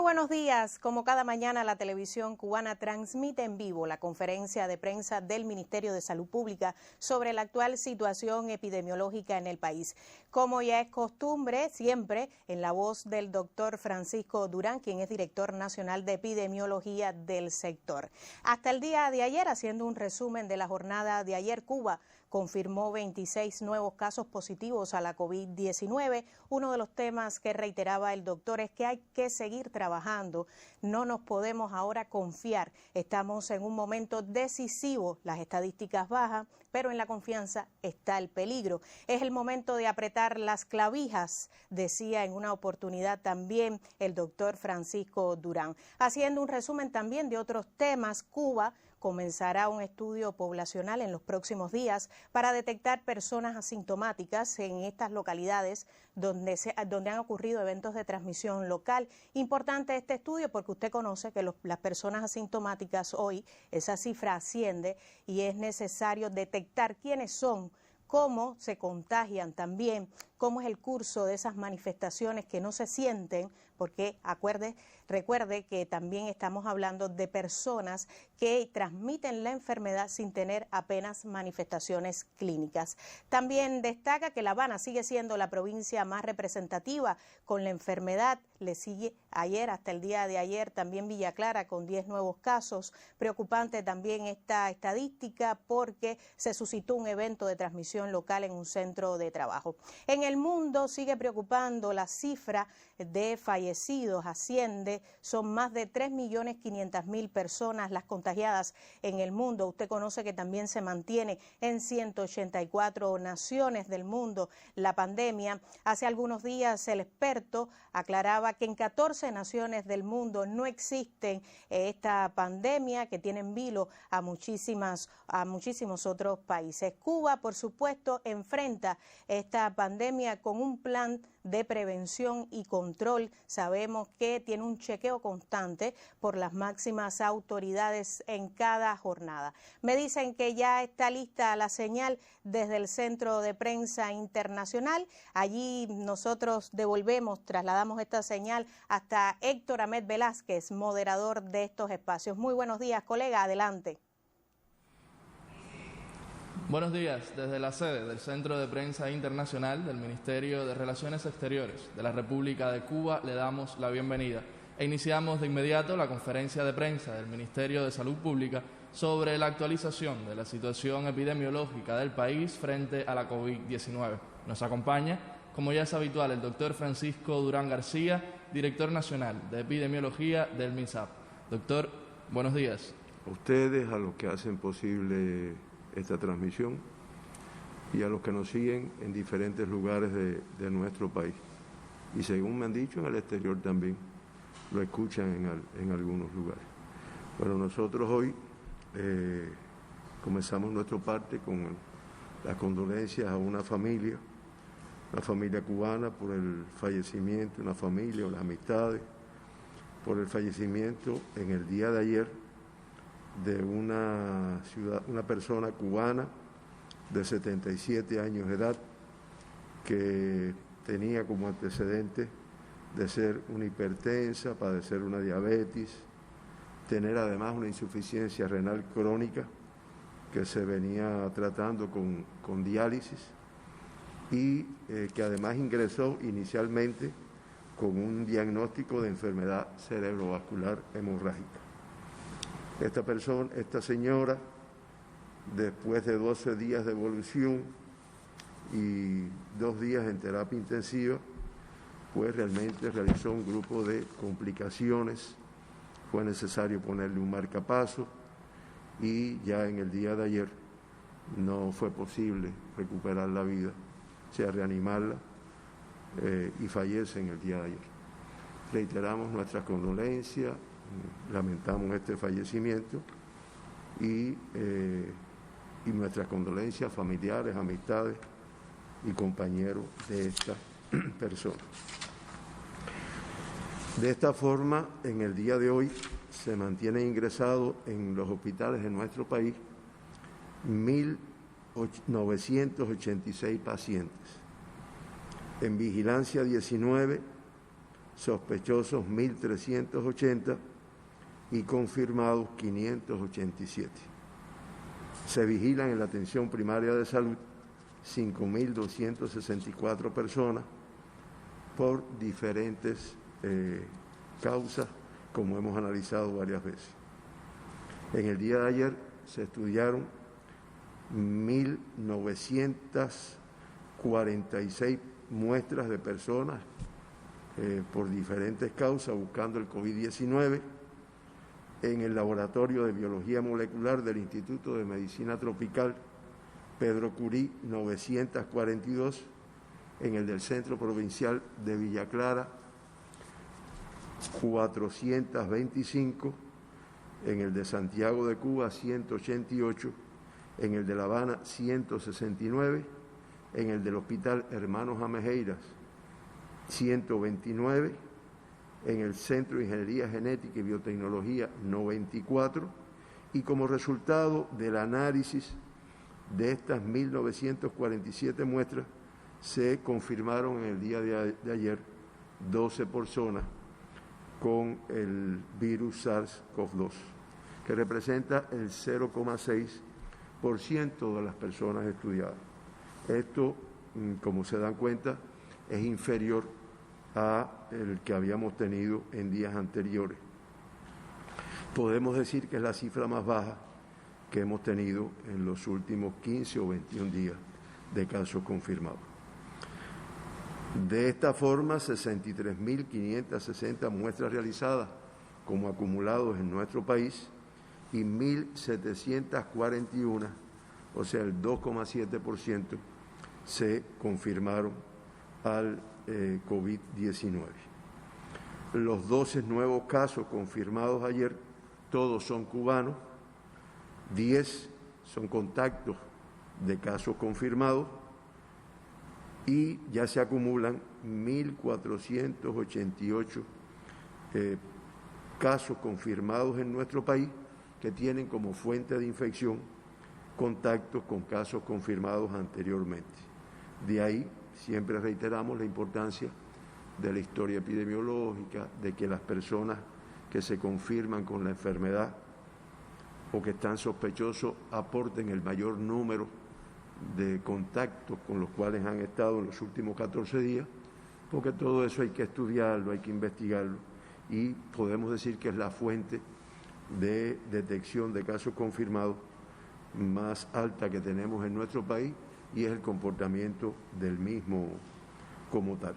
buenos días. Como cada mañana, la televisión cubana transmite en vivo la conferencia de prensa del Ministerio de Salud Pública sobre la actual situación epidemiológica en el país. Como ya es costumbre, siempre en la voz del doctor Francisco Durán, quien es director nacional de epidemiología del sector. Hasta el día de ayer, haciendo un resumen de la jornada de ayer, Cuba confirmó 26 nuevos casos positivos a la COVID-19. Uno de los temas que reiteraba el doctor es que hay que seguir trabajando. No nos podemos ahora confiar. Estamos en un momento decisivo. Las estadísticas bajan, pero en la confianza está el peligro. Es el momento de apretar las clavijas, decía en una oportunidad también el doctor Francisco Durán. Haciendo un resumen también de otros temas, Cuba comenzará un estudio poblacional en los próximos días para detectar personas asintomáticas en estas localidades donde han ocurrido eventos de transmisión local. Importante este estudio porque usted conoce que las personas asintomáticas hoy, esa cifra asciende y es necesario detectar quiénes son, cómo se contagian también, cómo es el curso de esas manifestaciones que no se sienten, porque recuerde que también estamos hablando de personas que transmiten la enfermedad sin tener apenas manifestaciones clínicas. También destaca que La Habana sigue siendo la provincia más representativa con la enfermedad. Le sigue ayer, hasta el día de ayer, también Villa Clara con 10 nuevos casos. Preocupante también esta estadística porque se suscitó un evento de transmisión local en un centro de trabajo. En el mundo sigue preocupando la cifra de fallecidos, asciende, son más de 3.500.000 personas las contagiadas en el mundo. Usted conoce que también se mantiene en 184 naciones del mundo la pandemia. Hace algunos días el experto aclaraba que en 14 naciones del mundo no existen esta pandemia, que tiene en vilo a muchísimos otros países. Cuba, por supuesto, enfrenta esta pandemia con un plan de prevención y control. Sabemos que tiene un chequeo constante por las máximas autoridades en cada jornada. Me dicen que ya está lista la señal desde el Centro de Prensa Internacional. Allí nosotros trasladamos esta señal hasta Héctor Ahmed Velázquez, moderador de estos espacios. Muy buenos días, colega, adelante. Buenos días. Desde la sede del Centro de Prensa Internacional del Ministerio de Relaciones Exteriores de la República de Cuba le damos la bienvenida e iniciamos de inmediato la conferencia de prensa del Ministerio de Salud Pública sobre la actualización de la situación epidemiológica del país frente a la COVID-19. Nos acompaña, como ya es habitual, el doctor Francisco Durán García, director nacional de epidemiología del MINSAP. Doctor, buenos días. A ustedes, a los que hacen posible esta transmisión y a los que nos siguen en diferentes lugares de nuestro país. Y según me han dicho, en el exterior también lo escuchan en algunos lugares. Bueno, nosotros hoy comenzamos nuestra parte con las condolencias a una familia cubana por el fallecimiento, una familia, las amistades, por el fallecimiento en el día de ayer de una persona cubana de 77 años de edad que tenía como antecedente de ser una hipertensa, padecer una diabetes, tener además una insuficiencia renal crónica que se venía tratando con diálisis y que además ingresó inicialmente con un diagnóstico de enfermedad cerebrovascular hemorrágica. Esta señora, después de 12 días de evolución y 2 días en terapia intensiva, pues realmente realizó un grupo de complicaciones. Fue necesario ponerle un marcapaso y ya en el día de ayer no fue posible recuperar la vida, o sea, reanimarla, y fallece en el día de ayer. Reiteramos nuestras condolencias. Lamentamos este fallecimiento y nuestras condolencias familiares, amistades y compañeros de esta persona. De esta forma, en el día de hoy se mantienen ingresados en los hospitales de nuestro país 1.986 pacientes. En vigilancia 19, sospechosos 1.380 y confirmados 587. Se vigilan en la atención primaria de salud 5.264 personas por diferentes causas, como hemos analizado varias veces. En el día de ayer se estudiaron 1.946 muestras de personas por diferentes causas buscando el COVID-19 en el Laboratorio de Biología Molecular del Instituto de Medicina Tropical Pedro Curí, 942, en el del Centro Provincial de Villa Clara, 425, en el de Santiago de Cuba, 188, en el de La Habana, 169, en el del Hospital Hermanos Amejeiras, 129, en el Centro de Ingeniería Genética y Biotecnología, 94, y como resultado del análisis de estas 1.947 muestras, se confirmaron en el día de ayer 12 personas con el virus SARS-CoV-2, que representa el 0,6% de las personas estudiadas. Esto, como se dan cuenta, es inferior a el que habíamos tenido en días anteriores. Podemos decir que es la cifra más baja que hemos tenido en los últimos 15 o 21 días de casos confirmados. De esta forma, 63.560 muestras realizadas como acumulados en nuestro país y 1.741, o sea, el 2,7%, se confirmaron al COVID-19. Los 12 nuevos casos confirmados ayer, todos son cubanos, 10 son contactos de casos confirmados y ya se acumulan 1.488 casos confirmados en nuestro país que tienen como fuente de infección contactos con casos confirmados anteriormente. De ahí siempre reiteramos la importancia de la historia epidemiológica, de que las personas que se confirman con la enfermedad o que están sospechosos aporten el mayor número de contactos con los cuales han estado en los últimos 14 días, porque todo eso hay que estudiarlo, hay que investigarlo, y podemos decir que es la fuente de detección de casos confirmados más alta que tenemos en nuestro país, y es el comportamiento del mismo como tal.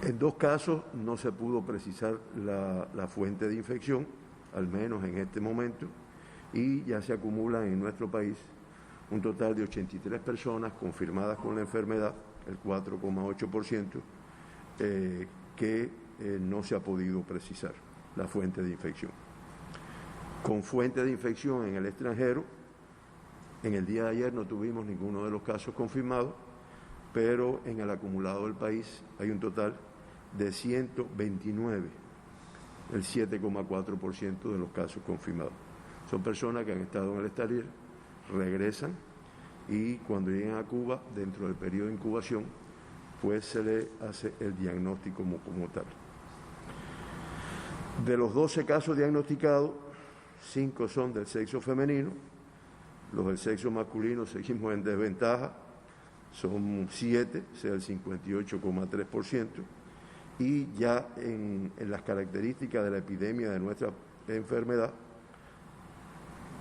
En 2 casos no se pudo precisar la fuente de infección, al menos en este momento, y ya se acumulan en nuestro país un total de 83 personas confirmadas con la enfermedad, el 4,8%, que no se ha podido precisar la fuente de infección. Con fuente de infección en el extranjero, en el día de ayer no tuvimos ninguno de los casos confirmados, pero en el acumulado del país hay un total de 129, el 7,4% de los casos confirmados. Son personas que han estado en el exterior, regresan y cuando llegan a Cuba, dentro del periodo de incubación, pues se le hace el diagnóstico como tal. De los 12 casos diagnosticados, 5 son del sexo femenino, los del sexo masculino seguimos en desventaja, son 7, o sea, el 58,3%, y ya en las características de la epidemia de nuestra enfermedad,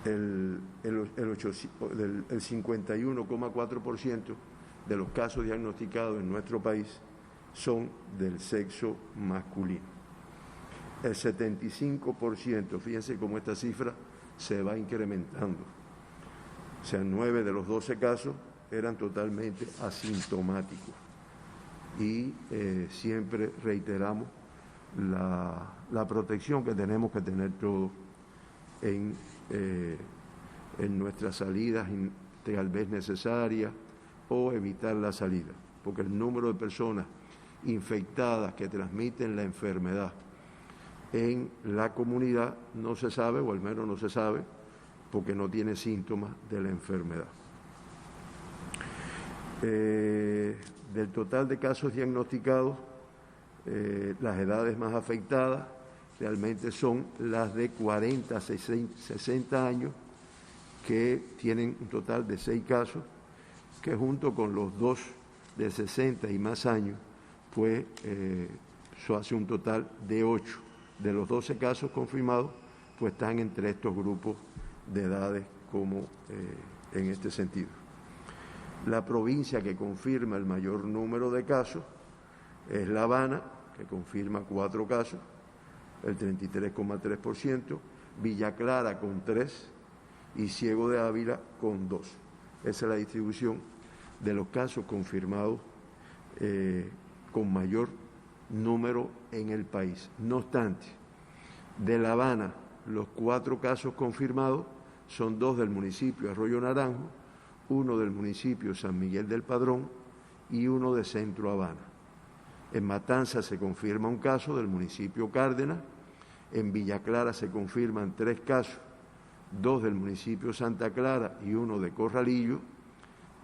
el 51,4% de los casos diagnosticados en nuestro país son del sexo masculino. El 75%, fíjense cómo esta cifra se va incrementando. O sea, 9 de los 12 casos eran totalmente asintomáticos. Y siempre reiteramos la protección que tenemos que tener todos en nuestras salidas, tal vez necesarias, o evitar la salida, porque el número de personas infectadas que transmiten la enfermedad en la comunidad no se sabe, o al menos no se sabe, porque no tiene síntomas de la enfermedad. Del total de casos diagnosticados, las edades más afectadas realmente son las de 40 a 60 años, que tienen un total de 6 casos, que junto con los 2 de 60 y más años, pues eso hace un total de 8. De los 12 casos confirmados, pues están entre estos grupos de edades como en este sentido. La provincia que confirma el mayor número de casos es La Habana, que confirma 4 casos, el 33,3%, Villa Clara con 3 y Ciego de Ávila con 2. Esa es la distribución de los casos confirmados con mayor número en el país. No obstante, de La Habana, los 4 casos confirmados son 2 del municipio Arroyo Naranjo, 1 del municipio San Miguel del Padrón y 1 de Centro Habana. En Matanzas se confirma un caso del municipio Cárdenas, en Villa Clara se confirman 3 casos, 2 del municipio Santa Clara y 1 de Corralillo.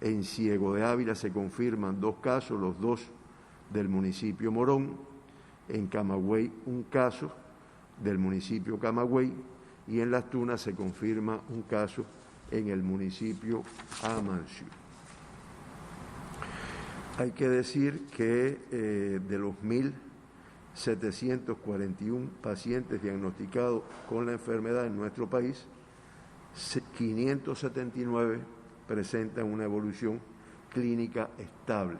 En Ciego de Ávila se confirman 2 casos, los 2 del municipio Morón. En Camagüey, un caso del municipio Camagüey. Y en Las Tunas se confirma un caso en el municipio Amancio. Hay que decir que de los 1.741 pacientes diagnosticados con la enfermedad en nuestro país, 579 presentan una evolución clínica estable.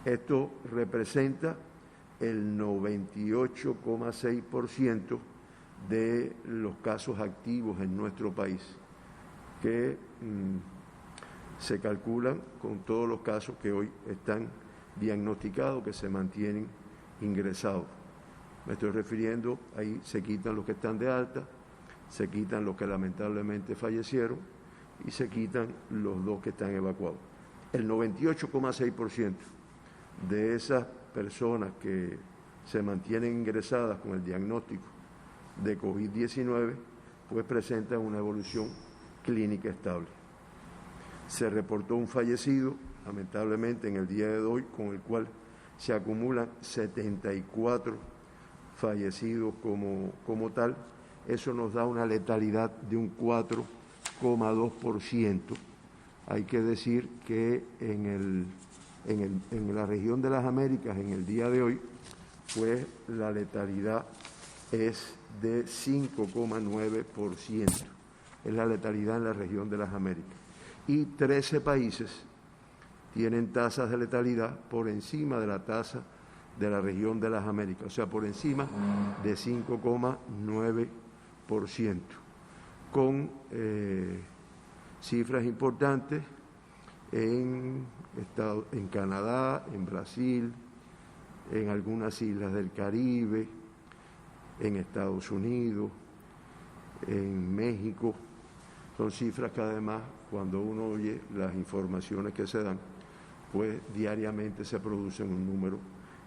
Esto representa el 98,6% de los casos activos en nuestro país, que se calculan con todos los casos que hoy están diagnosticados, que se mantienen ingresados. Me estoy refiriendo, ahí se quitan los que están de alta, se quitan los que lamentablemente fallecieron y se quitan los 2 que están evacuados. El 98,6% de esas personas que se mantienen ingresadas con el diagnóstico de COVID-19, pues presentan una evolución clínica estable. Se reportó un fallecido, lamentablemente en el día de hoy, con el cual se acumulan 74 fallecidos como tal. Eso nos da una letalidad de un 4,2%. Hay que decir que en la región de las Américas, en el día de hoy, pues la letalidad es de 5,9%. Es la letalidad en la región de las Américas. Y 13 países tienen tasas de letalidad por encima de la tasa de la región de las Américas, o sea, por encima de 5,9%, con cifras importantes en Canadá, en Brasil, en algunas islas del Caribe, en Estados Unidos, en México. Son cifras que además, cuando uno oye las informaciones que se dan, pues diariamente se producen un número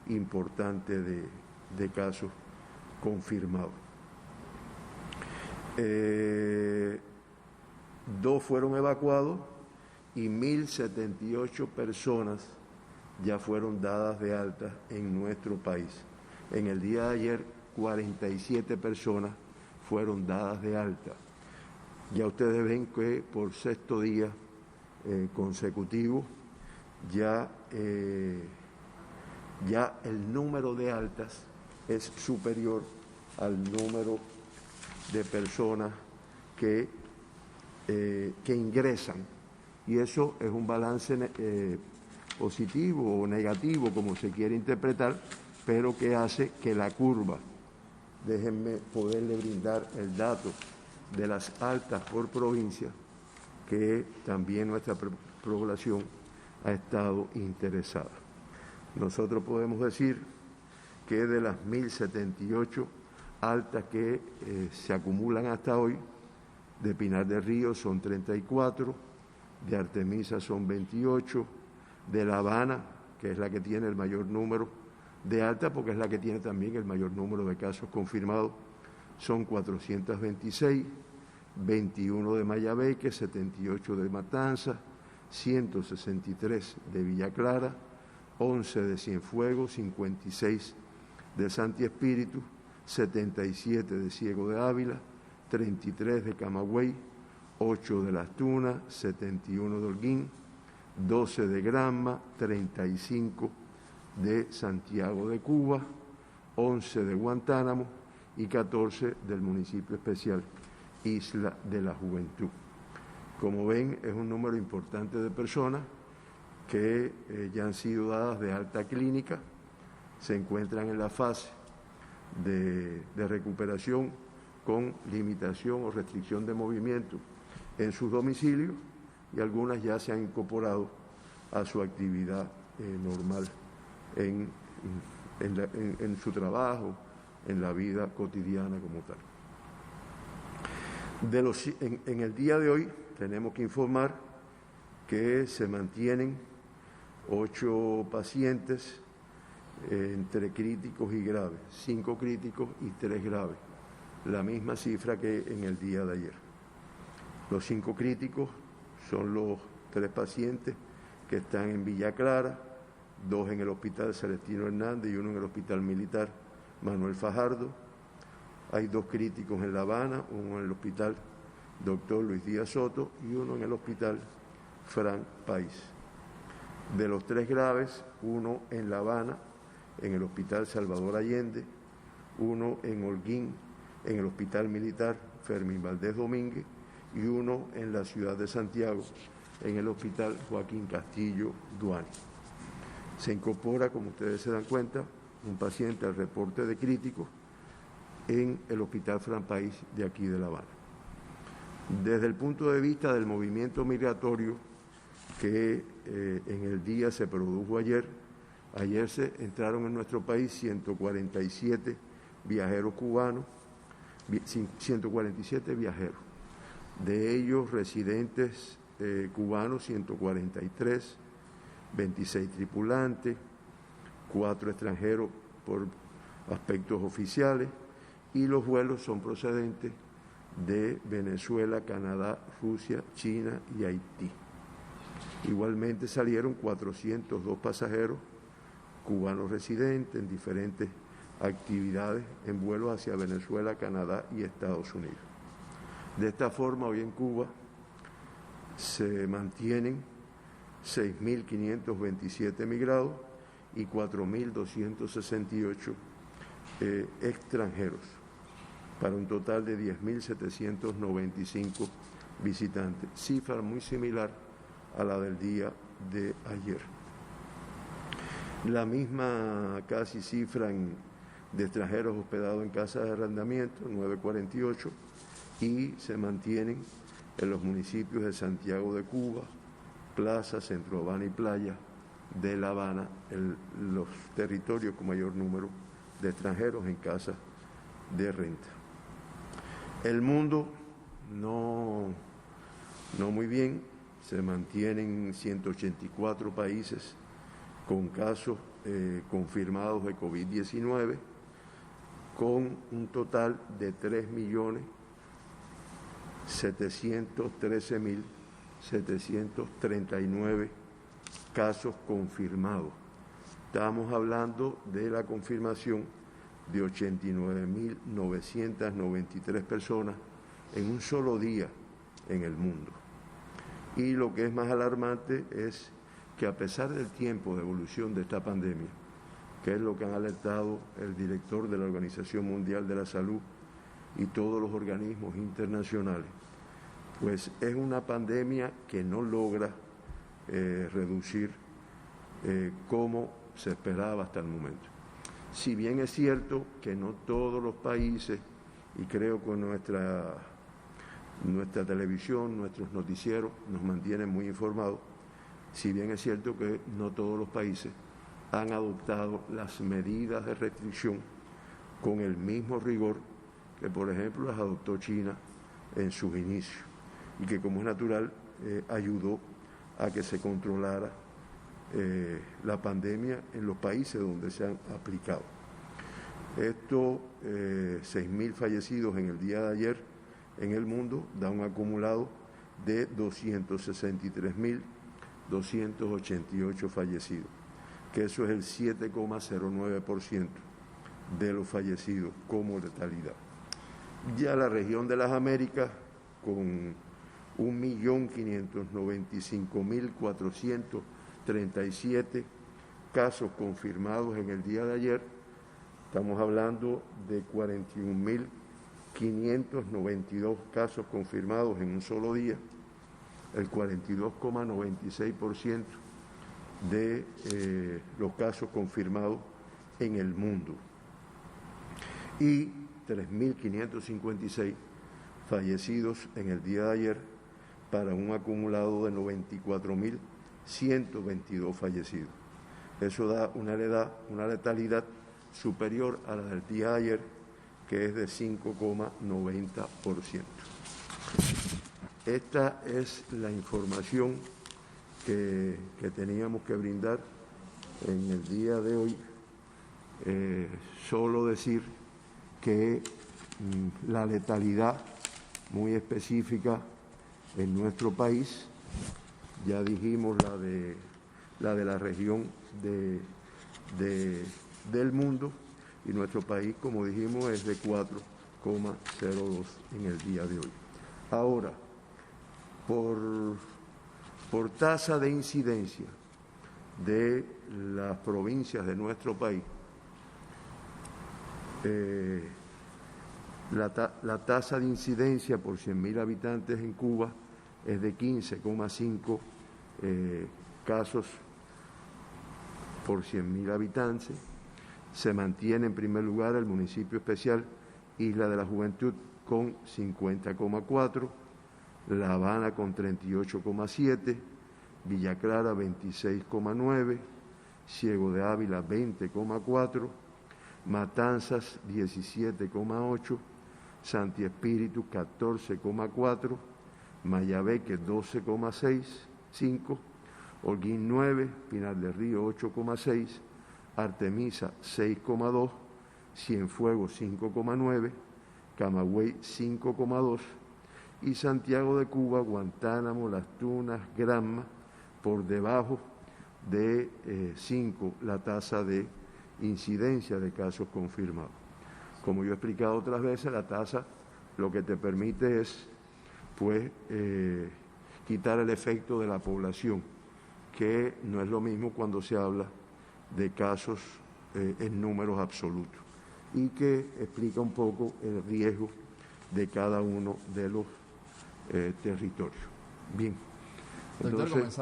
importante de casos confirmados. 2 fueron evacuados y 1.078 personas ya fueron dadas de alta en nuestro país. En el día de ayer, 47 personas fueron dadas de alta. Ya ustedes ven que por 6º día consecutivo ya el número de altas es superior al número de personas que ingresan. Y eso es un balance positivo o negativo, como se quiere interpretar, pero que hace que la curva, déjenme poderle brindar el dato de las altas por provincia, que también nuestra población ha estado interesada. Nosotros podemos decir que de las 1.078 altas que se acumulan hasta hoy, de Pinar del Río son 34, de Artemisa son 28, de La Habana, que es la que tiene el mayor número de altas, porque es la que tiene también el mayor número de casos confirmados, son 426, 21 de Mayabeque, 78 de Matanzas, 163 de Villa Clara, 11 de Cienfuegos, 56 de Santi Espíritu, 77 de Ciego de Ávila, 33 de Camagüey, 8 de Las Tunas, 71 de Holguín, 12 de Granma, 35 de Santiago de Cuba, 11 de Guantánamo y 14 del municipio especial Isla de la Juventud. Como ven, es un número importante de personas que ya han sido dadas de alta clínica, se encuentran en la fase de recuperación con limitación o restricción de movimiento en sus domicilios y algunas ya se han incorporado a su actividad normal en su trabajo, en la vida cotidiana como tal. En el día de hoy tenemos que informar que se mantienen 8 pacientes entre críticos y graves, 5 críticos y 3 graves, la misma cifra que en el día de ayer. Los 5 críticos son los 3 pacientes que están en Villa Clara, 2 en el Hospital Celestino Hernández y 1 en el Hospital Militar Manuel Fajardo. Hay 2 críticos en La Habana, 1 en el Hospital Dr. Luis Díaz Soto y 1 en el Hospital Frank País. De los 3 graves, 1 en La Habana, en el Hospital Salvador Allende, 1 en Holguín, en el Hospital Militar Fermín Valdés Domínguez y 1 en la ciudad de Santiago, en el Hospital Joaquín Castillo Duani. Se incorpora, como ustedes se dan cuenta, un paciente al reporte de críticos en el Hospital Frank País de aquí de La Habana. Desde el punto de vista del movimiento migratorio que en el día se produjo ayer se entraron en nuestro país 147 viajeros cubanos, 147 viajeros, de ellos residentes cubanos 143, 26 tripulantes, 4 extranjeros por aspectos oficiales y los vuelos son procedentes de Venezuela, Canadá, Rusia, China y Haití. Igualmente salieron 402 pasajeros cubanos residentes en diferentes actividades en vuelos hacia Venezuela, Canadá y Estados Unidos. De esta forma, hoy en Cuba se mantienen 6.527 emigrados y 4.268 extranjeros, para un total de 10.795 visitantes, cifra muy similar a la del día de ayer. La misma casi cifra de extranjeros hospedados en casas de arrendamiento, 948, y se mantienen en los municipios de Santiago de Cuba, Plaza, Centro Habana y Playa de La Habana, los territorios con mayor número de extranjeros en casas de renta. El mundo no muy bien, se mantienen 184 países con casos confirmados de COVID-19, con un total de 3.713.739 casos confirmados. Estamos hablando de la confirmación de 89.993 personas en un solo día en el mundo. Y lo que es más alarmante es que a pesar del tiempo de evolución de esta pandemia, que es lo que han alertado el director de la Organización Mundial de la Salud y todos los organismos internacionales, pues es una pandemia que no logra reducir como se esperaba hasta el momento. Si bien es cierto que no todos los países, y creo que nuestra televisión, nuestros noticieros nos mantienen muy informados, si bien es cierto que no todos los países han adoptado las medidas de restricción con el mismo rigor que, por ejemplo, las adoptó China en sus inicios y que, como es natural, ayudó a que se controlara la pandemia en los países donde se han aplicado. Estos 6.000 fallecidos en el día de ayer en el mundo da un acumulado de 263.288 fallecidos, que eso es el 7,09% de los fallecidos como letalidad. Ya la región de las Américas, con 1.595.437 casos confirmados en el día de ayer, estamos hablando de 41.592 casos confirmados en un solo día, el 42,96% de los casos confirmados en el mundo. Y 3.556 fallecidos en el día de ayer, para un acumulado de 94.122 fallecidos. Eso da una letalidad superior a la del día de ayer, que es de 5,90%. Esta es la información que teníamos que brindar en el día de hoy. Solo decir que la letalidad muy específica en nuestro país, ya dijimos la de la región del mundo, y nuestro país, como dijimos, es de 4,02 en el día de hoy. Ahora, por tasa de incidencia de las provincias de nuestro país, la tasa de incidencia por 100.000 habitantes en Cuba es de 15,5 casos por 100.000 habitantes. Se mantiene en primer lugar el municipio especial Isla de la Juventud con 50,4, La Habana con 38,7, Villa Clara 26,9, Ciego de Ávila 20,4, Matanzas 17,8, Santi Espíritu 14,4, Mayabeque 12,5, Holguín 9, Pinar del Río 8,6, Artemisa 6,2, Cienfuegos 5,9, Camagüey 5,2 y Santiago de Cuba, Guantánamo, Las Tunas, Granma, por debajo de 5 la tasa de incidencia de casos confirmados. Como yo he explicado otras veces, la tasa lo que te permite es, pues, quitar el efecto de la población, que no es lo mismo cuando se habla de casos en números absolutos, y que explica un poco el riesgo de cada uno de los territorios. Bien, entonces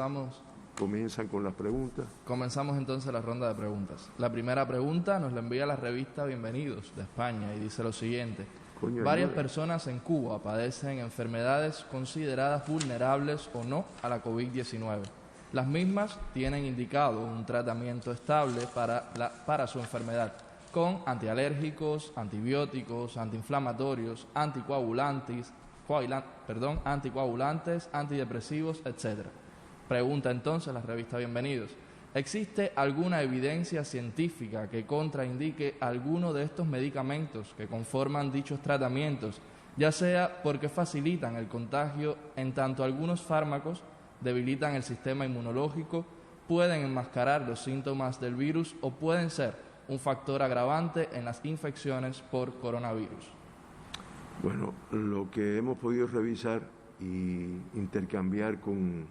comienzan con las preguntas. Comenzamos entonces la ronda de preguntas. La primera pregunta nos la envía la revista Bienvenidos de España y dice lo siguiente. Varias personas en Cuba padecen enfermedades consideradas vulnerables o no a la COVID-19. Las mismas tienen indicado un tratamiento estable para su enfermedad, con antialérgicos, antibióticos, antiinflamatorios, anticoagulantes, antidepresivos, etc. Pregunta entonces la revista Bienvenidos. ¿Existe alguna evidencia científica que contraindique alguno de estos medicamentos que conforman dichos tratamientos, ya sea porque facilitan el contagio, en tanto algunos fármacos debilitan el sistema inmunológico, pueden enmascarar los síntomas del virus o pueden ser un factor agravante en las infecciones por coronavirus? Bueno, lo que hemos podido revisar y intercambiar con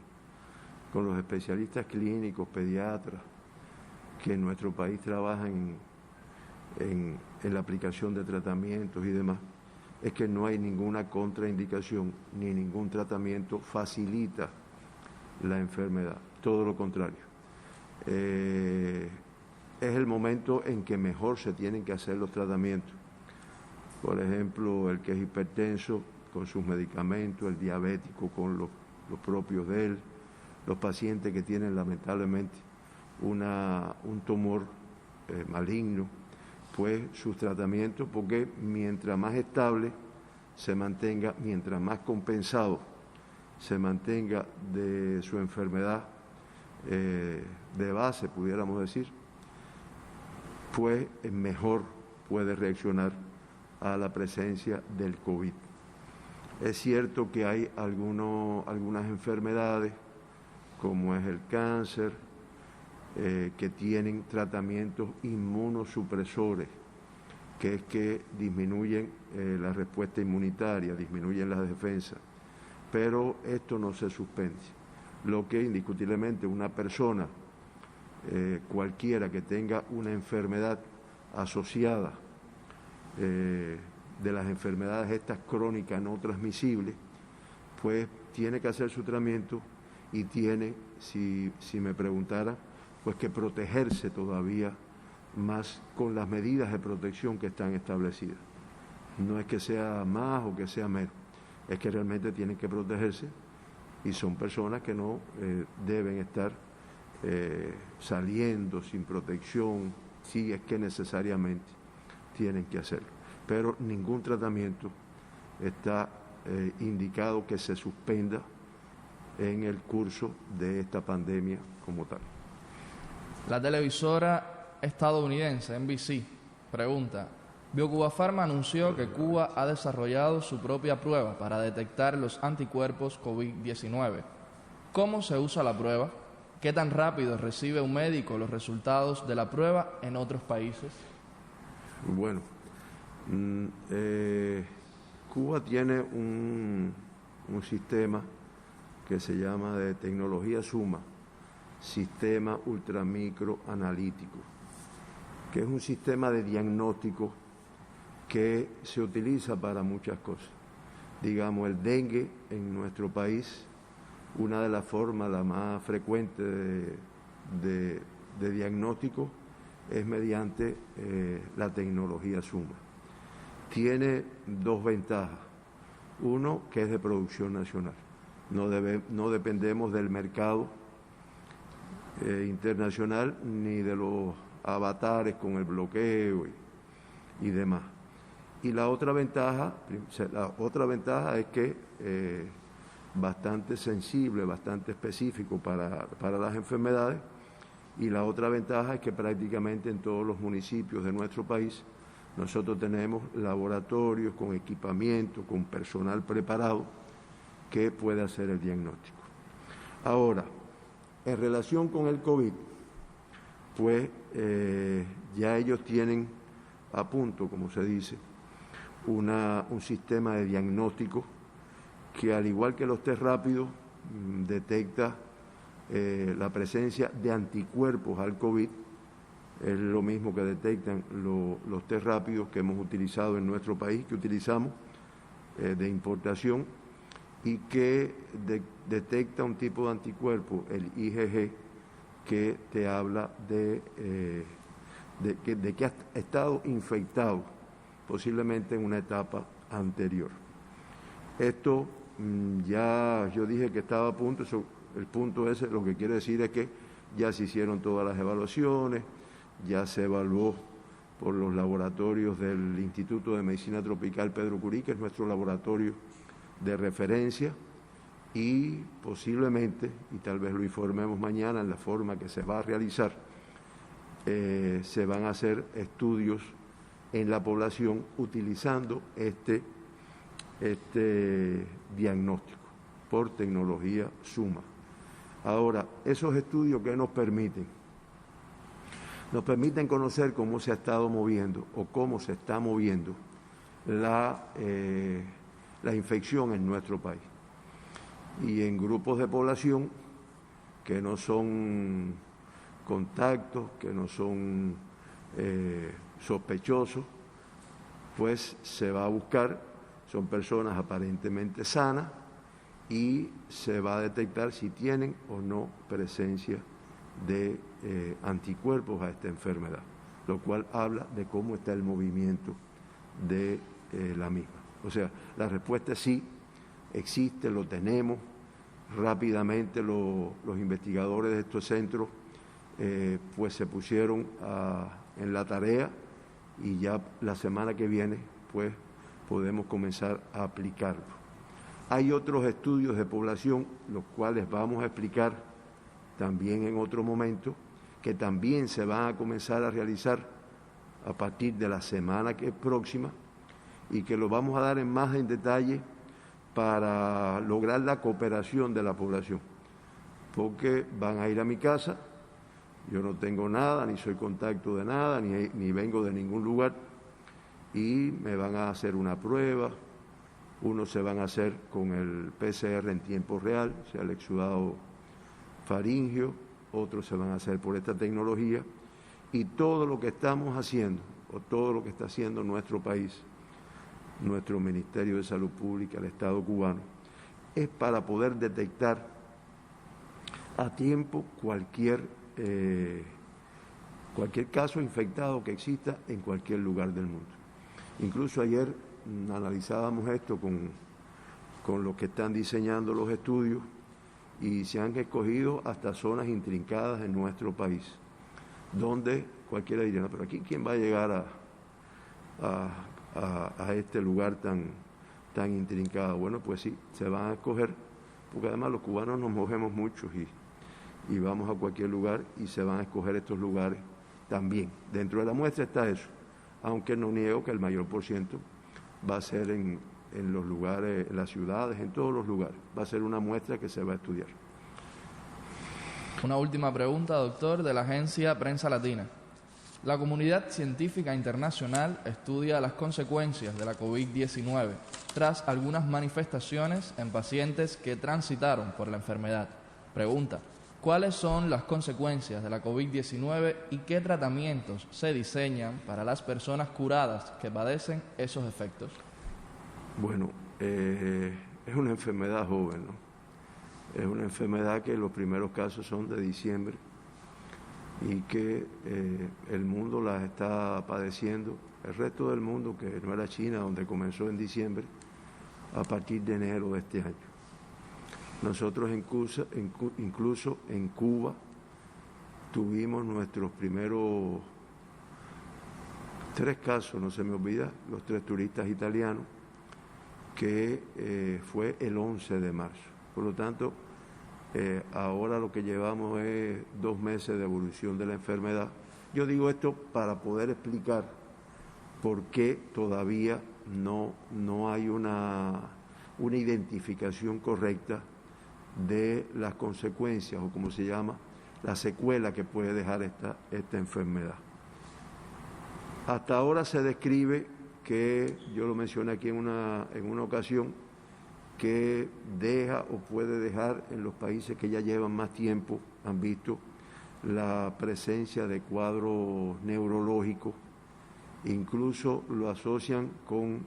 los especialistas clínicos, pediatras, que en nuestro país trabajan en la aplicación de tratamientos y demás, es que no hay ninguna contraindicación ni ningún tratamiento facilita la enfermedad, todo lo contrario. Es el momento en que mejor se tienen que hacer los tratamientos. Por ejemplo, el que es hipertenso con sus medicamentos, el diabético con los propios de él, los pacientes que tienen lamentablemente un tumor maligno, pues sus tratamientos, porque mientras más estable se mantenga, mientras más compensado se mantenga de su enfermedad de base, pudiéramos decir, pues mejor puede reaccionar a la presencia del COVID. Es cierto que hay algunas enfermedades, como es el cáncer, que tienen tratamientos inmunosupresores, que es que disminuyen la respuesta inmunitaria, disminuyen las defensas, pero esto no se suspende. Lo que indiscutiblemente una persona, cualquiera que tenga una enfermedad asociada de las enfermedades estas crónicas no transmisibles, pues tiene que hacer su tratamiento y tiene, si me preguntara, pues que protegerse todavía más con las medidas de protección que están establecidas. No es que sea más o que sea menos, es que realmente tienen que protegerse y son personas que no deben estar saliendo sin protección, si es que necesariamente tienen que hacerlo. Pero ningún tratamiento está indicado que se suspenda en el curso de esta pandemia como tal. La televisora estadounidense NBC pregunta: BioCuba Pharma anunció que Cuba ha desarrollado su propia prueba para detectar los anticuerpos COVID-19. ¿Cómo se usa la prueba? ¿Qué tan rápido recibe un médico los resultados de la prueba en otros países? Bueno, Cuba tiene un sistema que se llama de tecnología suma, sistema ultramicro analítico, que es un sistema de diagnóstico que se utiliza para muchas cosas. Digamos, el dengue en nuestro país, una de las formas, la más frecuente de diagnóstico es mediante la tecnología suma. Tiene dos ventajas. Uno, que es de producción nacional. No dependemos del mercado internacional ni de los avatares con el bloqueo y demás. Y la otra ventaja es que bastante sensible, bastante específico para las enfermedades, y la otra ventaja es que prácticamente en todos los municipios de nuestro país nosotros tenemos laboratorios con equipamiento, con personal preparado que puede hacer el diagnóstico. Ahora, en relación con el COVID, pues ya ellos tienen a punto, como se dice, un sistema de diagnóstico que, al igual que los test rápidos, detecta la presencia de anticuerpos al COVID. Es lo mismo que detectan los test rápidos que hemos utilizado en nuestro país, que utilizamos de importación, y que detecta un tipo de anticuerpo, el IgG, que te habla de que has estado infectado, posiblemente en una etapa anterior. Esto ya yo dije que estaba a punto, el punto ese lo que quiere decir es que ya se hicieron todas las evaluaciones, ya se evaluó por los laboratorios del Instituto de Medicina Tropical Pedro Curí, que es nuestro laboratorio de referencia, y posiblemente, y tal vez lo informemos mañana en la forma que se va a realizar, se van a hacer estudios en la población utilizando este diagnóstico por tecnología suma. Ahora, esos estudios que nos permiten conocer cómo se ha estado moviendo o cómo se está moviendo la infección en nuestro país. Y en grupos de población que no son contactos, que no son sospechosos, pues se va a buscar, son personas aparentemente sanas, y se va a detectar si tienen o no presencia de anticuerpos a esta enfermedad, lo cual habla de cómo está el movimiento de la misma. O sea, la respuesta es sí, existe, lo tenemos. Rápidamente los investigadores de estos centros pues se pusieron en la tarea, y ya la semana que viene pues podemos comenzar a aplicarlo. Hay otros estudios de población, los cuales vamos a explicar también en otro momento, que también se van a comenzar a realizar a partir de la semana próxima, y que lo vamos a dar más en detalle para lograr la cooperación de la población, porque van a ir a mi casa, yo no tengo nada, ni soy contacto de nada, ni vengo de ningún lugar, y me van a hacer una prueba. Unos se van a hacer con el PCR en tiempo real, o sea, el exudado faríngeo, otros se van a hacer por esta tecnología, y todo lo que estamos haciendo, o todo lo que está haciendo nuestro país, nuestro Ministerio de Salud Pública, el Estado cubano, es para poder detectar a tiempo cualquier caso infectado que exista en cualquier lugar del mundo. Incluso ayer analizábamos esto con los que están diseñando los estudios y se han escogido hasta zonas intrincadas en nuestro país, donde cualquiera diría, no, pero aquí ¿quién va a llegar a este lugar tan intrincado? Bueno, pues sí, se van a escoger, porque además los cubanos nos movemos mucho y vamos a cualquier lugar y se van a escoger estos lugares también. Dentro de la muestra está eso, aunque no niego que el mayor por ciento va a ser en los lugares, en las ciudades, en todos los lugares. Va a ser una muestra que se va a estudiar. Una última pregunta, doctor, de la agencia Prensa Latina. La comunidad científica internacional estudia las consecuencias de la COVID-19 tras algunas manifestaciones en pacientes que transitaron por la enfermedad. Pregunta, ¿cuáles son las consecuencias de la COVID-19 y qué tratamientos se diseñan para las personas curadas que padecen esos efectos? Bueno, es una enfermedad joven, ¿no? Es una enfermedad que los primeros casos son de diciembre y que el mundo la está padeciendo, el resto del mundo, que no era China, donde comenzó en diciembre, a partir de enero de este año. Nosotros incluso en Cuba tuvimos nuestros primeros 3 casos, no se me olvida, los 3 turistas italianos, que fue el 11 de marzo. Por lo tanto, ahora lo que llevamos es 2 meses de evolución de la enfermedad. Yo digo esto para poder explicar por qué todavía no hay una identificación correcta de las consecuencias, o como se llama, la secuela que puede dejar esta enfermedad. Hasta ahora se describe que, yo lo mencioné aquí en una ocasión, que deja o puede dejar en los países que ya llevan más tiempo, han visto la presencia de cuadros neurológicos, incluso lo asocian con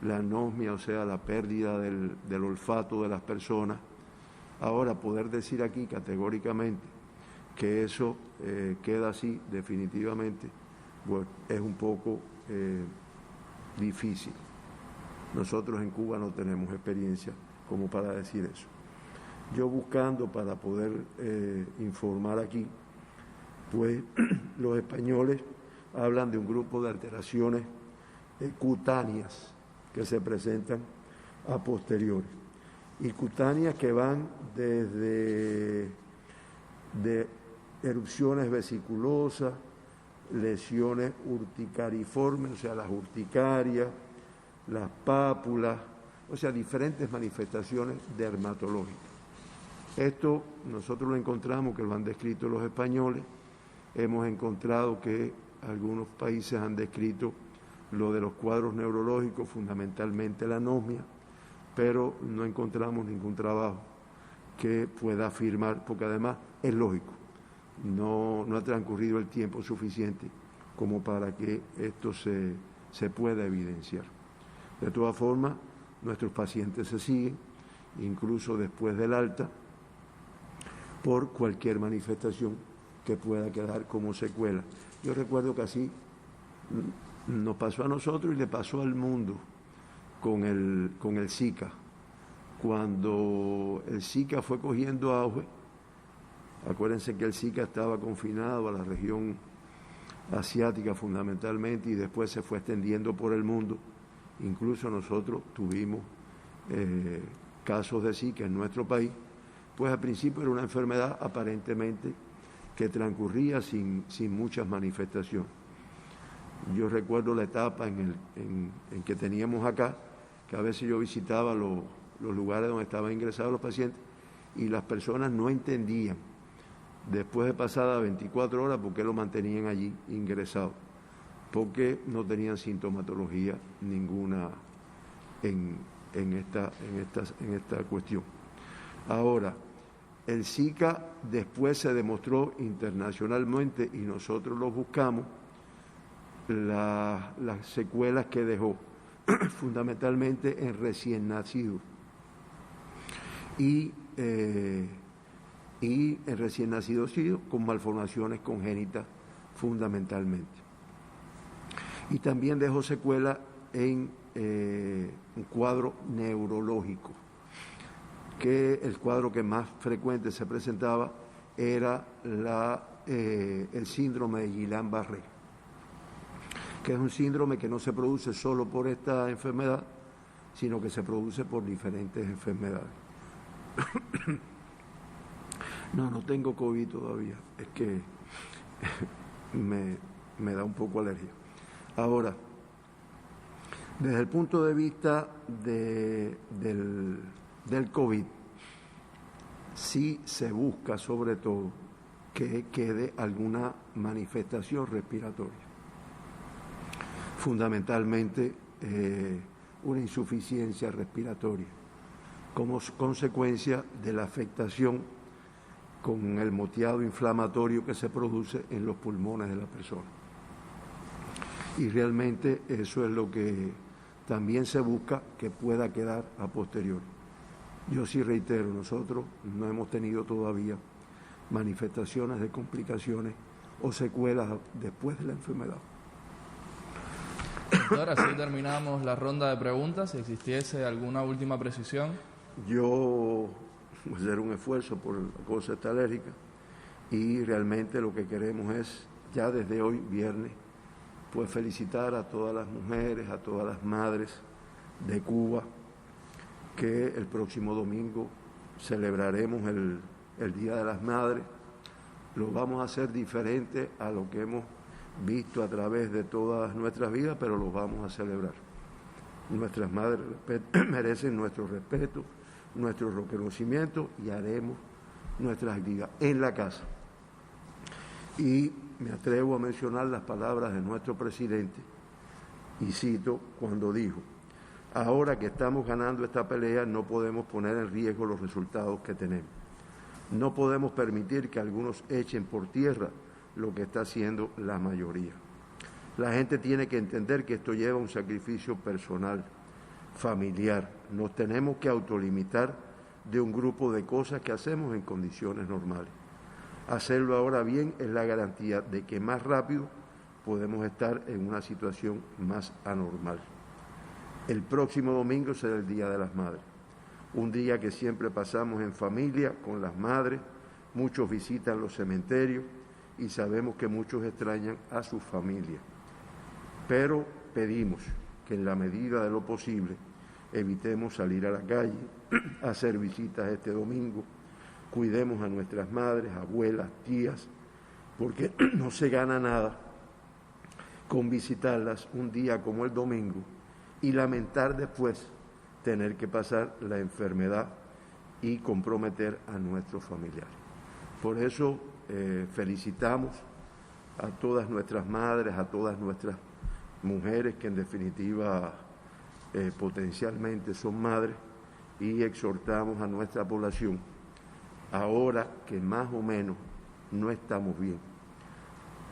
la anosmia, o sea, la pérdida del olfato de las personas. Ahora, poder decir aquí categóricamente que eso queda así definitivamente, pues es un poco difícil. Nosotros en Cuba no tenemos experiencia como para decir eso. Yo buscando para poder informar aquí, pues los españoles hablan de un grupo de alteraciones cutáneas que se presentan a posteriori. Y cutáneas que van desde erupciones vesiculosas, lesiones urticariformes, o sea, las urticarias, las pápulas, o sea, diferentes manifestaciones dermatológicas. Esto nosotros lo encontramos, que lo han descrito los españoles, hemos encontrado que algunos países han descrito lo de los cuadros neurológicos, fundamentalmente la anosmia, pero no encontramos ningún trabajo que pueda afirmar, porque además es lógico, no ha transcurrido el tiempo suficiente como para que esto se pueda evidenciar. De todas formas, nuestros pacientes se siguen, incluso después del alta, por cualquier manifestación que pueda quedar como secuela. Yo recuerdo que así nos pasó a nosotros y le pasó al mundo con el Zika. Cuando el Zika fue cogiendo auge, acuérdense que el Zika estaba confinado a la región asiática fundamentalmente y después se fue extendiendo por el mundo. Incluso nosotros tuvimos casos de Zika en nuestro país, pues al principio era una enfermedad aparentemente que transcurría sin muchas manifestaciones. Yo recuerdo la etapa en que teníamos acá, que a veces yo visitaba los lugares donde estaban ingresados los pacientes y las personas no entendían, después de pasadas 24 horas, por qué lo mantenían allí ingresado. porque no tenían sintomatología ninguna en esta cuestión. Ahora, el Zika después se demostró internacionalmente, y nosotros lo buscamos, las secuelas que dejó, fundamentalmente en recién nacidos. Y en recién nacidos con malformaciones congénitas fundamentalmente. Y también dejó secuelas en un cuadro neurológico, que el cuadro que más frecuente se presentaba era el síndrome de Guillain-Barré, que es un síndrome que no se produce solo por esta enfermedad, sino que se produce por diferentes enfermedades. No tengo COVID todavía, es que me da un poco alergia. Ahora, desde el punto de vista del COVID, sí se busca sobre todo que quede alguna manifestación respiratoria. Fundamentalmente una insuficiencia respiratoria, como consecuencia de la afectación con el moteado inflamatorio que se produce en los pulmones de la persona. Y realmente eso es lo que también se busca que pueda quedar a posteriori. Yo sí reitero, nosotros no hemos tenido todavía manifestaciones de complicaciones o secuelas después de la enfermedad. Doctor, así terminamos la ronda de preguntas. Si existiese alguna última precisión. Yo voy a hacer un esfuerzo por la cosa esta alérgica, y realmente lo que queremos es, ya desde hoy, viernes, pues felicitar a todas las mujeres, a todas las madres de Cuba, que el próximo domingo celebraremos el Día de las Madres. Lo vamos a hacer diferente a lo que hemos visto a través de todas nuestras vidas, pero lo vamos a celebrar. Nuestras madres merecen nuestro respeto, nuestro reconocimiento, y haremos nuestras actividades en la casa. Y me atrevo a mencionar las palabras de nuestro presidente, y cito cuando dijo: ahora que estamos ganando esta pelea, no podemos poner en riesgo los resultados que tenemos. No podemos permitir que algunos echen por tierra lo que está haciendo la mayoría. La gente tiene que entender que esto lleva un sacrificio personal, familiar. Nos tenemos que autolimitar de un grupo de cosas que hacemos en condiciones normales. Hacerlo ahora bien es la garantía de que más rápido podemos estar en una situación más anormal. El próximo domingo será el Día de las Madres, un día que siempre pasamos en familia con las madres. Muchos visitan los cementerios y sabemos que muchos extrañan a sus familias. Pero pedimos que en la medida de lo posible evitemos salir a la calle, hacer visitas este domingo, cuidemos a nuestras madres, abuelas, tías, porque no se gana nada con visitarlas un día como el domingo y lamentar después tener que pasar la enfermedad y comprometer a nuestros familiares. Por eso felicitamos a todas nuestras madres, a todas nuestras mujeres que en definitiva potencialmente son madres, y exhortamos a nuestra población, ahora que más o menos no estamos bien,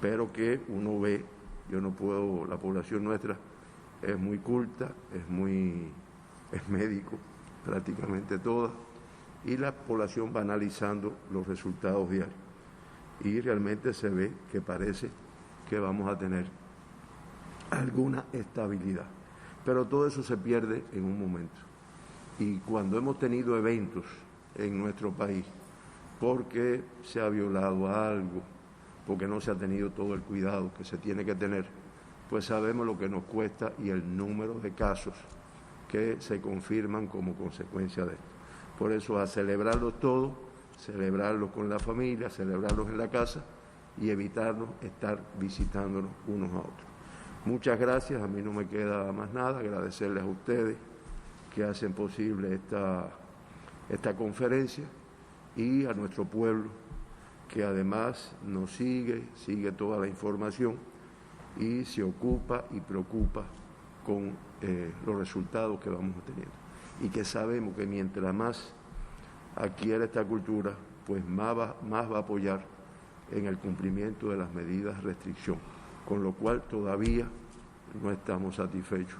pero que uno ve, la población nuestra es muy culta, es médico, prácticamente toda, y la población va analizando los resultados diarios, y realmente se ve que parece que vamos a tener alguna estabilidad, pero todo eso se pierde en un momento. Y cuando hemos tenido eventos en nuestro país, porque se ha violado algo, porque no se ha tenido todo el cuidado que se tiene que tener, pues sabemos lo que nos cuesta y el número de casos que se confirman como consecuencia de esto. Por eso, a celebrarlo todo, celebrarlo con la familia, celebrarlos en la casa y evitarnos estar visitándonos unos a otros. Muchas gracias, a mí no me queda más nada, agradecerles a ustedes que hacen posible esta conferencia, y a nuestro pueblo que además nos sigue toda la información, y se ocupa y preocupa con los resultados que vamos teniendo. Y que sabemos que mientras más adquiere esta cultura, pues más va a apoyar en el cumplimiento de las medidas de restricción, con lo cual todavía no estamos satisfechos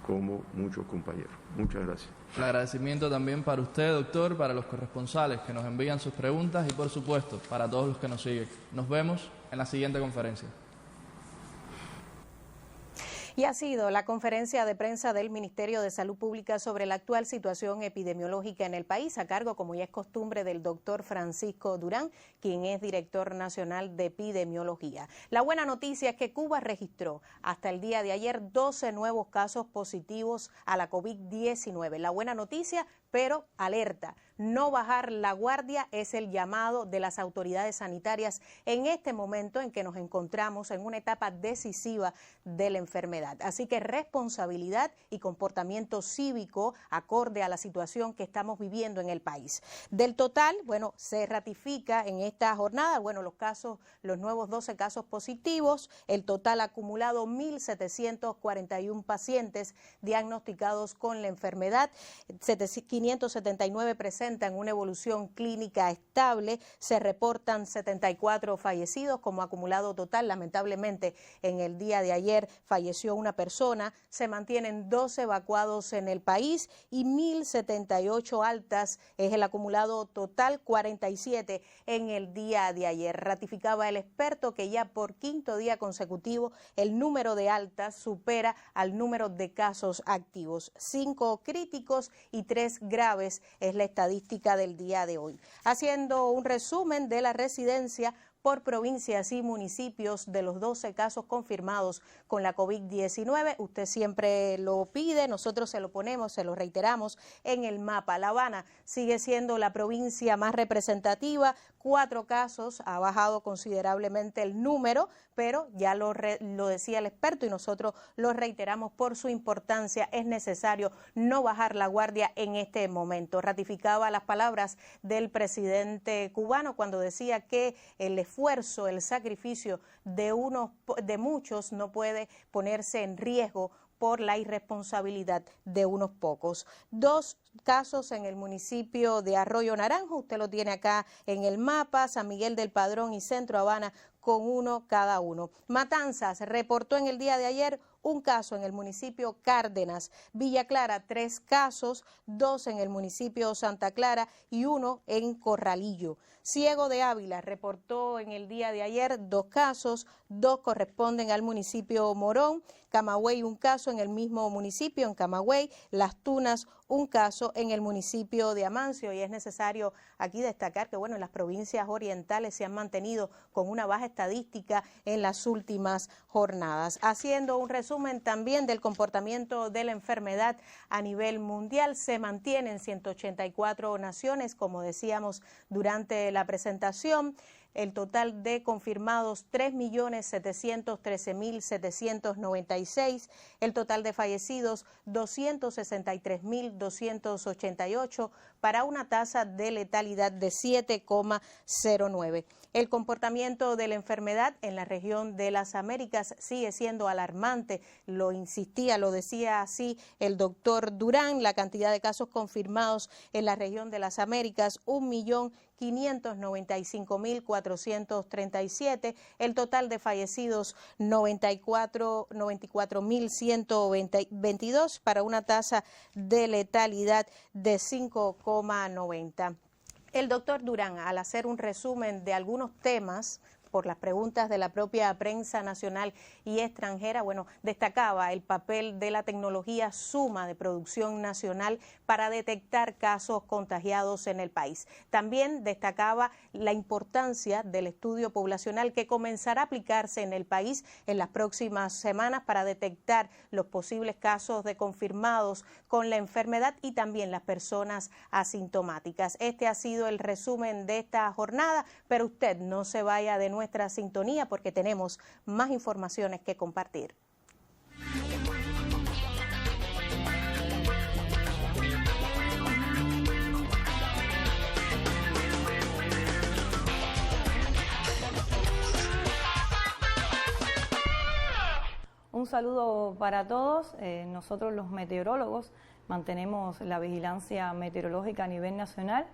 como muchos compañeros. Muchas gracias. El agradecimiento también para usted, doctor, para los corresponsales que nos envían sus preguntas y, por supuesto, para todos los que nos siguen. Nos vemos en la siguiente conferencia. Y ha sido la conferencia de prensa del Ministerio de Salud Pública sobre la actual situación epidemiológica en el país, a cargo, como ya es costumbre, del doctor Francisco Durán, quien es director nacional de epidemiología. La buena noticia es que Cuba registró hasta el día de ayer 12 nuevos casos positivos a la COVID-19. La buena noticia, pero alerta. No bajar la guardia es el llamado de las autoridades sanitarias en este momento en que nos encontramos en una etapa decisiva de la enfermedad. Así que responsabilidad y comportamiento cívico acorde a la situación que estamos viviendo en el país. Del total, bueno, se ratifica en esta jornada, bueno, los nuevos 12 casos positivos, el total acumulado 1.741 pacientes diagnosticados con la enfermedad, 579 presentan una evolución clínica estable, se reportan 74 fallecidos como acumulado total. Lamentablemente, en el día de ayer falleció una persona, se mantienen 12 evacuados en el país y 1.078 altas es el acumulado total, 47 en el día de ayer. Ratificaba el experto que ya por quinto día consecutivo el número de altas supera al número de casos activos. 5 críticos y 3 graves es la estadística del día de hoy. Haciendo un resumen de la residencia por provincias y municipios de los 12 casos confirmados con la COVID-19. Usted siempre lo pide, nosotros se lo ponemos, se lo reiteramos en el mapa. La Habana sigue siendo la provincia más representativa, 4 casos, ha bajado considerablemente el número, pero ya lo decía el experto y nosotros lo reiteramos por su importancia. Es necesario no bajar la guardia en este momento. Ratificaba las palabras del presidente cubano cuando decía que el esfuerzo, el sacrificio de muchos no puede ponerse en riesgo por la irresponsabilidad de unos pocos. 2 casos en el municipio de Arroyo Naranjo, usted lo tiene acá en el mapa, San Miguel del Padrón y Centro Habana con 1 cada uno. Matanzas reportó en el día de ayer un caso en el municipio Cárdenas, Villa Clara 3 casos, 2 en el municipio Santa Clara y 1 en Corralillo. Ciego de Ávila reportó en el día de ayer 2 casos, 2 corresponden al municipio Morón, Camagüey 1 caso en el mismo municipio, en Camagüey, Las Tunas 1 caso en el municipio de Amancio, y es necesario aquí destacar que bueno, las provincias orientales se han mantenido con una baja estadística en las últimas jornadas. Haciendo un resumen también del comportamiento de la enfermedad a nivel mundial, se mantiene en 184 naciones, como decíamos durante la presentación. El total de confirmados 3.713.796, el total de fallecidos 263.288 para una tasa de letalidad de 7,09. El comportamiento de la enfermedad en la región de las Américas sigue siendo alarmante, lo insistía, lo decía así el doctor Durán, la cantidad de casos confirmados en la región de las Américas, 1.595.437, el total de fallecidos 94.122 para una tasa de letalidad de 5,90. El doctor Durán, al hacer un resumen de algunos temas por las preguntas de la propia prensa nacional y extranjera, bueno, destacaba el papel de la tecnología Suma de producción nacional para detectar casos contagiados en el país. También destacaba la importancia del estudio poblacional que comenzará a aplicarse en el país en las próximas semanas para detectar los posibles casos de confirmados con la enfermedad y también las personas asintomáticas. Este ha sido el resumen de esta jornada, pero usted no se vaya de nuestra sintonía porque tenemos más informaciones que compartir. Un saludo para todos. Nosotros los meteorólogos mantenemos la vigilancia meteorológica a nivel nacional.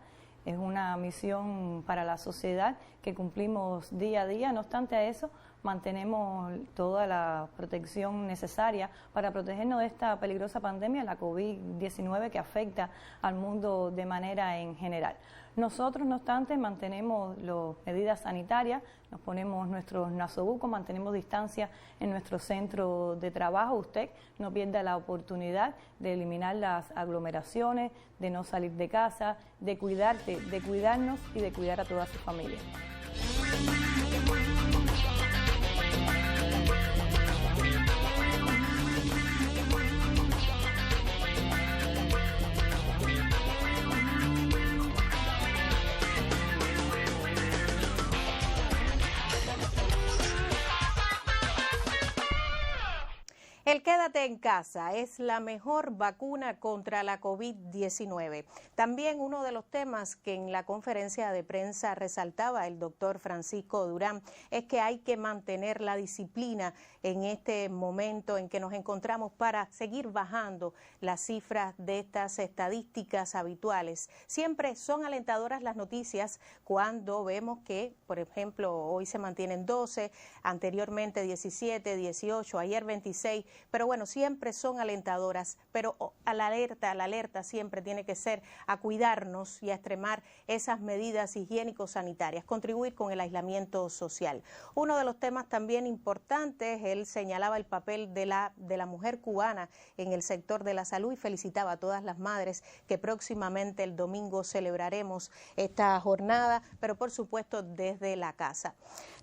Es una misión para la sociedad que cumplimos día a día. No obstante a eso, mantenemos toda la protección necesaria para protegernos de esta peligrosa pandemia, la COVID-19, que afecta al mundo de manera en general. Nosotros, no obstante, mantenemos las medidas sanitarias, nos ponemos nuestros nasobucos, mantenemos distancia en nuestro centro de trabajo. Usted no pierda la oportunidad de eliminar las aglomeraciones, de no salir de casa, de cuidarte, de cuidarnos y de cuidar a toda su familia. El quédate en casa es la mejor vacuna contra la COVID-19. También uno de los temas que en la conferencia de prensa resaltaba el doctor Francisco Durán es que hay que mantener la disciplina en este momento en que nos encontramos para seguir bajando las cifras de estas estadísticas habituales. Siempre son alentadoras las noticias cuando vemos que, por ejemplo, hoy se mantienen 12, anteriormente 17, 18, ayer 26, pero bueno, siempre son alentadoras, pero la alerta siempre tiene que ser a cuidarnos y a extremar esas medidas higiénico-sanitarias, contribuir con el aislamiento social. Uno de los temas también importantes, él señalaba el papel de la mujer cubana en el sector de la salud y felicitaba a todas las madres que próximamente el domingo celebraremos esta jornada, pero por supuesto desde la casa.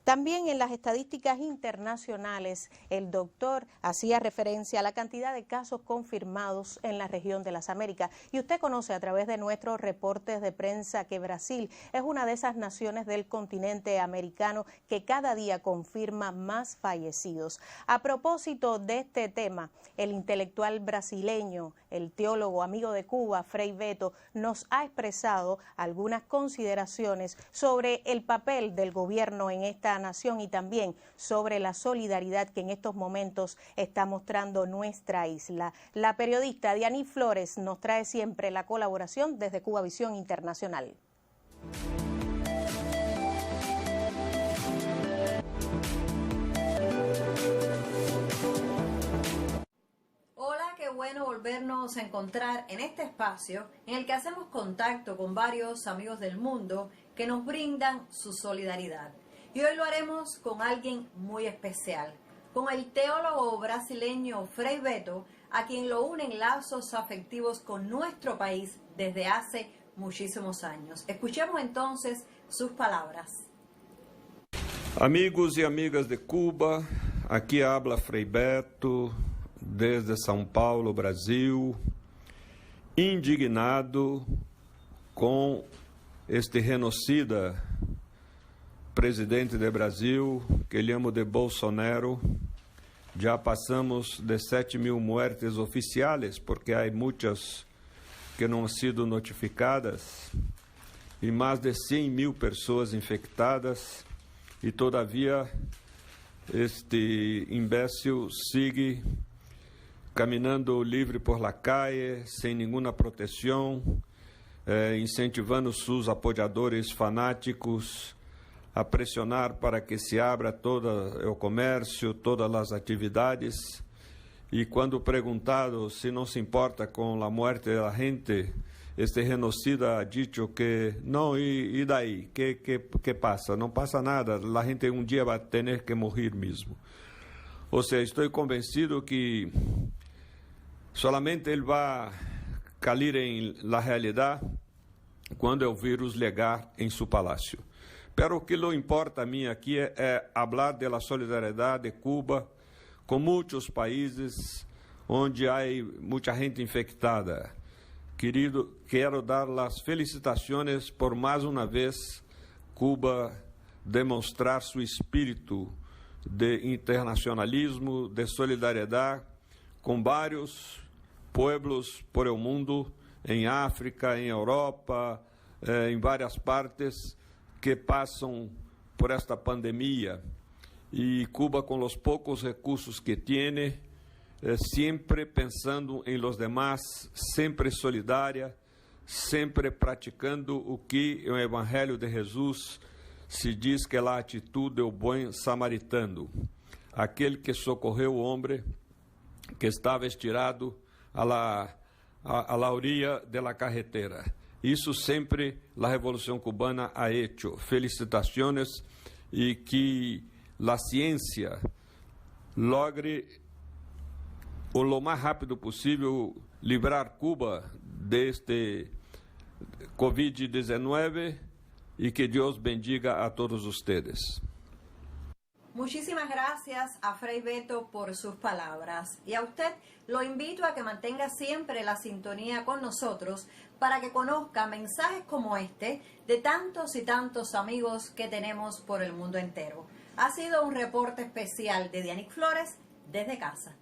También en las estadísticas internacionales, el doctor hacía referencia a la cantidad de casos confirmados en la región de las Américas. Y usted conoce a través de nuestros reportes de prensa que Brasil es una de esas naciones del continente americano que cada día confirma más fallecidos. A propósito de este tema, el intelectual brasileño, el teólogo amigo de Cuba, Frei Betto, nos ha expresado algunas consideraciones sobre el papel del gobierno en esta nación y también sobre la solidaridad que en estos momentos está mostrando nuestra isla. La periodista Diany Flores nos trae siempre la colaboración desde Cuba Visión Internacional. Hola, qué bueno volvernos a encontrar en este espacio en el que hacemos contacto con varios amigos del mundo que nos brindan su solidaridad. Y hoy lo haremos con alguien muy especial, con el teólogo brasileño Frei Betto, a quien lo unen lazos afectivos con nuestro país desde hace muchísimos años. Escuchemos entonces sus palabras. Amigos y amigas de Cuba, aquí habla Frei Betto, desde São Paulo, Brasil, indignado com este genocida presidente de Brasil, que llamo de Bolsonaro. Já passamos de 7.000 muertes oficiais, porque há muitas que não han sido notificadas, e mais de 100.000 pessoas infectadas, e todavia este imbécil sigue caminhando livre por la calle, sem nenhuma proteção, incentivando seus apoiadores fanáticos a pressionar para que se abra todo o comércio, todas as atividades. E quando perguntado se não se importa com a morte da gente, este genocida ha dicho que não, e daí? Que passa? Não passa nada, a gente um dia vai ter que morrer mesmo. Ou seja, estou convencido que solamente ele vai cair em la realidade quando o vírus chegar em seu palácio. Pero o que lo importa a mim aqui é falar da solidariedade de Cuba com muitos países onde há muita gente infectada. Querido, quero dar as felicitações por mais uma vez Cuba demonstrar seu espírito de internacionalismo, de solidariedade com vários pueblos por el mundo, em África, em Europa, em várias partes que passam por esta pandemia. y Cuba, con los pocos recursos que tiene, siempre pensando en los demás, sempre solidária, sempre praticando o que o Evangelho de Jesus se diz que é a atitude do bom samaritano, aquele que socorreu o homem que estava estirado a la orilla de la carretera. Isso sempre a Revolução Cubana ha hecho. Felicitações e que a ciência logre o lo mais rápido possível livrar Cuba deste COVID-19 y que Dios bendiga a todos ustedes. Muchísimas gracias a Fray Beto por sus palabras. Y a usted lo invito a que mantenga siempre la sintonía con nosotros para que conozca mensajes como este de tantos y tantos amigos que tenemos por el mundo entero. Ha sido un reporte especial de Dianic Flores desde casa.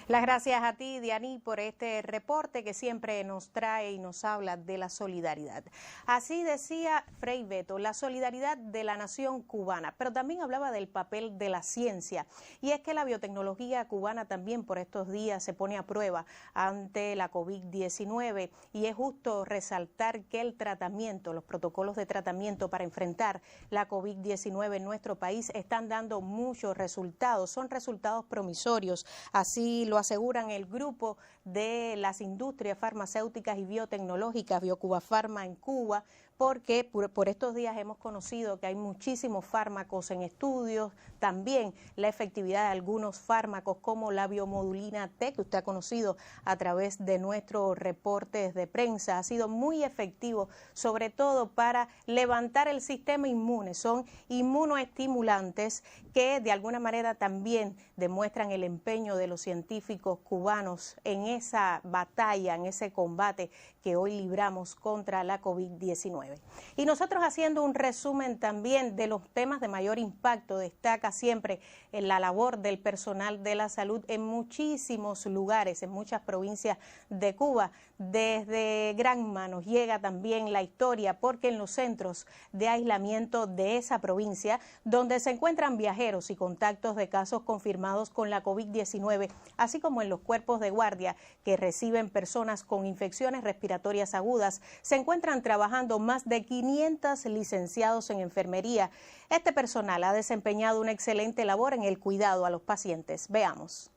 Las gracias a ti, Diani, por este reporte que siempre nos trae y nos habla de la solidaridad. Así decía Fray Beto, la solidaridad de la nación cubana, pero también hablaba del papel de la ciencia. Y es que la biotecnología cubana también por estos días se pone a prueba ante la COVID-19 y es justo resaltar que el tratamiento, los protocolos de tratamiento para enfrentar la COVID-19 en nuestro país están dando muchos resultados, son resultados promisorios, así lo aseguran el grupo de las industrias farmacéuticas y biotecnológicas, BioCuba Pharma en Cuba, porque por estos días hemos conocido que hay muchísimos fármacos en estudios, también la efectividad de algunos fármacos como la biomodulina T, que usted ha conocido a través de nuestros reportes de prensa, ha sido muy efectivo, sobre todo para levantar el sistema inmune, son inmunoestimulantes que de alguna manera también demuestran el empeño de los científicos cubanos en esa batalla, en ese combate que hoy libramos contra la COVID-19. Y nosotros haciendo un resumen también de los temas de mayor impacto, destaca siempre en la labor del personal de la salud en muchísimos lugares, en muchas provincias de Cuba. Desde Granma nos llega también la historia, porque en los centros de aislamiento de esa provincia, donde se encuentran viajeros y contactos de casos confirmados con la COVID-19, así como en los cuerpos de guardia que reciben personas con infecciones respiratorias agudas, se encuentran trabajando más de 500 licenciados en enfermería. Este personal ha desempeñado una excelente labor en el cuidado a los pacientes. Veamos.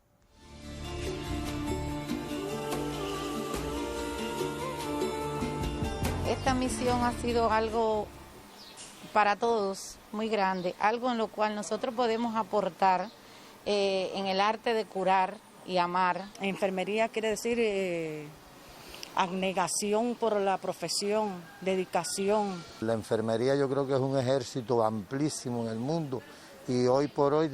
Esta misión ha sido algo para todos muy grande, algo en lo cual nosotros podemos aportar en el arte de curar y amar. Enfermería quiere decir abnegación por la profesión, dedicación. La enfermería yo creo que es un ejército amplísimo en el mundo y hoy por hoy,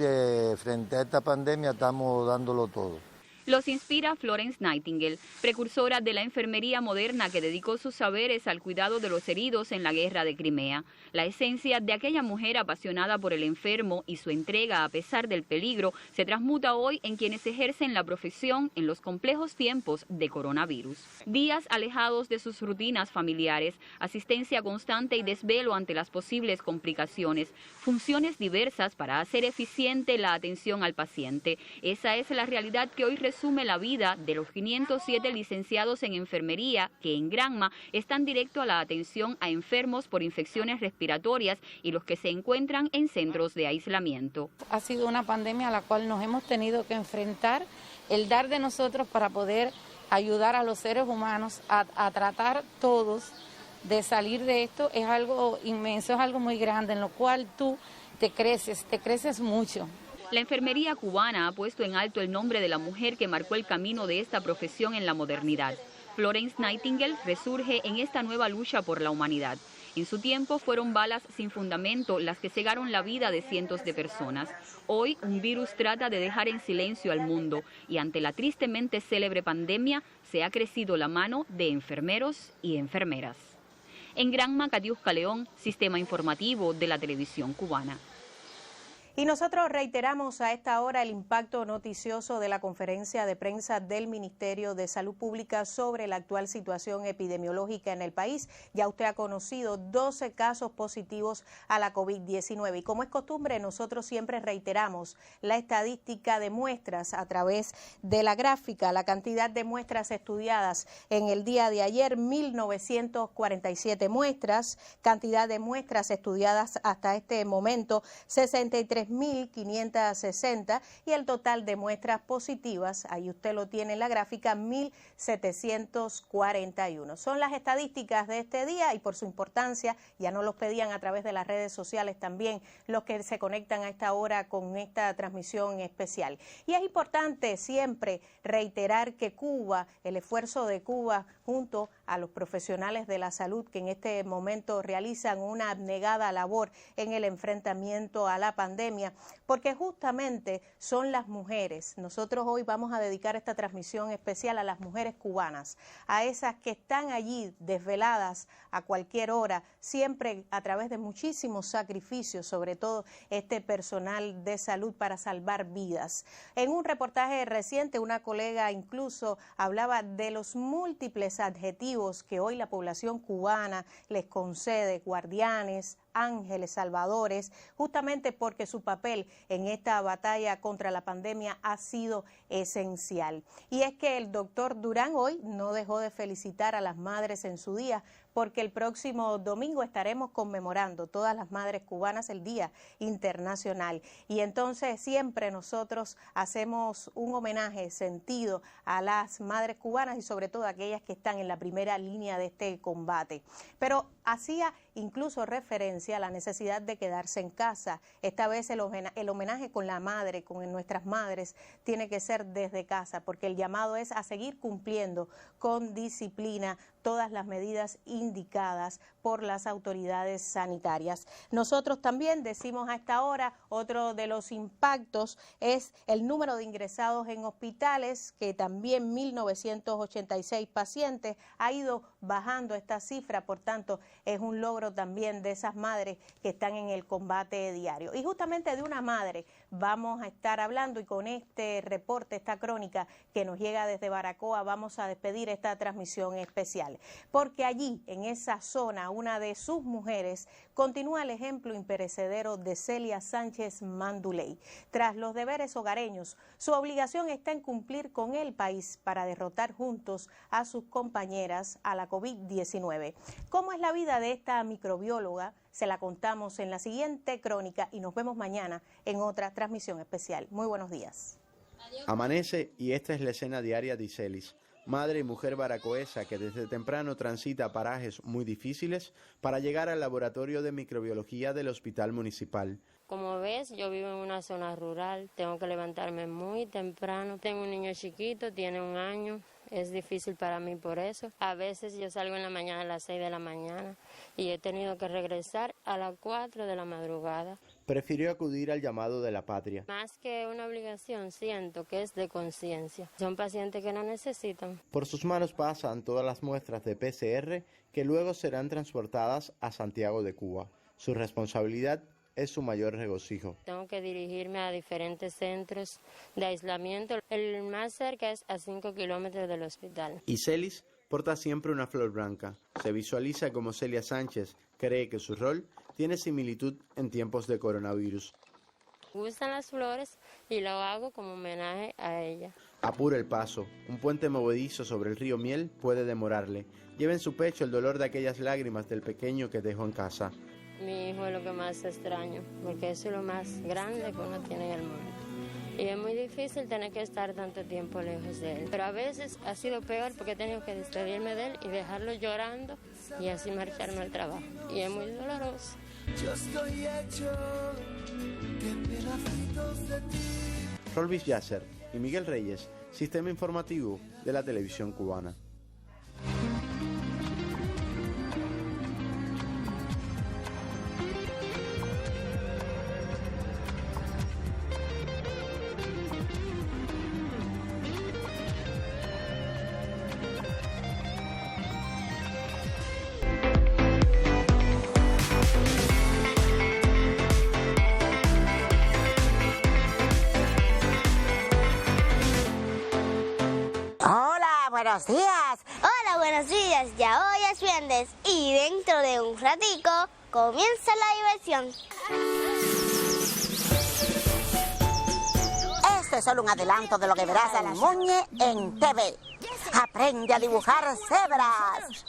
frente a esta pandemia, estamos dándolo todo. Los inspira Florence Nightingale, precursora de la enfermería moderna que dedicó sus saberes al cuidado de los heridos en la guerra de Crimea. La esencia de aquella mujer apasionada por el enfermo y su entrega a pesar del peligro se transmuta hoy en quienes ejercen la profesión en los complejos tiempos de coronavirus. Días alejados de sus rutinas familiares, asistencia constante y desvelo ante las posibles complicaciones, funciones diversas para hacer eficiente la atención al paciente. Esa es la realidad que hoy resume la vida de los 507 licenciados en enfermería que en Granma están directo a la atención a enfermos por infecciones respiratorias y los que se encuentran en centros de aislamiento. Ha sido una pandemia a la cual nos hemos tenido que enfrentar, el dar de nosotros para poder ayudar a los seres humanos a tratar todos de salir de esto es algo inmenso, es algo muy grande en lo cual tú te creces mucho. La enfermería cubana ha puesto en alto el nombre de la mujer que marcó el camino de esta profesión en la modernidad. Florence Nightingale resurge en esta nueva lucha por la humanidad. En su tiempo fueron balas sin fundamento las que cegaron la vida de cientos de personas. Hoy un virus trata de dejar en silencio al mundo y ante la tristemente célebre pandemia se ha crecido la mano de enfermeros y enfermeras. En Granma, Catiusca León, Sistema Informativo de la Televisión Cubana. Y nosotros reiteramos a esta hora el impacto noticioso de la conferencia de prensa del Ministerio de Salud Pública sobre la actual situación epidemiológica en el país. Ya usted ha conocido 12 casos positivos a la COVID-19 y como es costumbre nosotros siempre reiteramos la estadística de muestras a través de la gráfica, la cantidad de muestras estudiadas en el día de ayer, 1.947 muestras, cantidad de muestras estudiadas hasta este momento, 63.560 y el total de muestras positivas, ahí usted lo tiene en la gráfica, 1.741. Son las estadísticas de este día y por su importancia, ya nos los pedían a través de las redes sociales también los que se conectan a esta hora con esta transmisión especial. Y es importante siempre reiterar que Cuba, el esfuerzo de Cuba junto a los profesionales de la salud que en este momento realizan una abnegada labor en el enfrentamiento a la pandemia, porque justamente son las mujeres. Nosotros hoy vamos a dedicar esta transmisión especial a las mujeres cubanas, a esas que están allí desveladas a cualquier hora, siempre a través de muchísimos sacrificios, sobre todo este personal de salud para salvar vidas. En un reportaje reciente, una colega incluso hablaba de los múltiples adjetivos que hoy la población cubana les concede: guardianes, ángeles, salvadores, justamente porque su papel en esta batalla contra la pandemia ha sido esencial. Y es que el doctor Durán hoy no dejó de felicitar a las madres en su día, porque el próximo domingo estaremos conmemorando todas las madres cubanas el Día Internacional. Y entonces siempre nosotros hacemos un homenaje sentido a las madres cubanas y sobre todo a aquellas que están en la primera línea de este combate. Pero hacía incluso referencia a la necesidad de quedarse en casa. Esta vez el homenaje con la madre, con nuestras madres, tiene que ser desde casa, porque el llamado es a seguir cumpliendo con disciplina todas las medidas indicadas por las autoridades sanitarias. Nosotros también decimos a esta hora, otro de los impactos es el número de ingresados en hospitales, que también 1.986 pacientes, ha ido bajando esta cifra, por tanto es un logro también de esas madres que están en el combate diario. Y justamente de una madre vamos a estar hablando, y con este reporte, esta crónica que nos llega desde Baracoa, vamos a despedir esta transmisión especial, porque allí, en esa zona, una de sus mujeres continúa el ejemplo imperecedero de Celia Sánchez Manduley. Tras los deberes hogareños, su obligación está en cumplir con el país para derrotar juntos a sus compañeras a la COVID-19. ¿Cómo es la vida de esta microbióloga? Se la contamos en la siguiente crónica y nos vemos mañana en otra transmisión especial. Muy buenos días. Amanece y esta es la escena diaria de Iselis, madre y mujer baracoesa que desde temprano transita parajes muy difíciles para llegar al laboratorio de microbiología del hospital municipal. Como ves, yo vivo en una zona rural, tengo que levantarme muy temprano, tengo un niño chiquito, tiene 1 año. Es difícil para mí por eso. A veces yo salgo en la mañana a las 6 de la mañana y he tenido que regresar a las 4 de la madrugada. Prefirió acudir al llamado de la patria. Más que una obligación, siento que es de conciencia. Son pacientes que no necesitan. Por sus manos pasan todas las muestras de PCR que luego serán transportadas a Santiago de Cuba. Su responsabilidad es su mayor regocijo. Tengo que dirigirme a diferentes centros de aislamiento. El más cerca es a 5 kilómetros del hospital. Iselis porta siempre una flor blanca. Se visualiza como Celia Sánchez. Cree que su rol tiene similitud en tiempos de coronavirus. Me gustan las flores y lo hago como homenaje a ella. Apura el paso. Un puente movedizo sobre el río Miel puede demorarle. Lleva en su pecho el dolor de aquellas lágrimas del pequeño que dejó en casa. Mi hijo es lo que más extraño, porque eso es lo más grande que uno tiene en el mundo. Y es muy difícil tener que estar tanto tiempo lejos de él. Pero a veces ha sido peor porque he tenido que despedirme de él y dejarlo llorando y así marcharme al trabajo. Y es muy doloroso. Yo estoy hecho de pedacitos de ti. Rolvis Yasser y Miguel Reyes, Sistema Informativo de la Televisión Cubana. buenos días. Hola, buenos días. Ya hoy es viernes y dentro de un ratico comienza la diversión. Este es solo un adelanto de lo que verás en Muñe en TV. Aprende a dibujar cebras.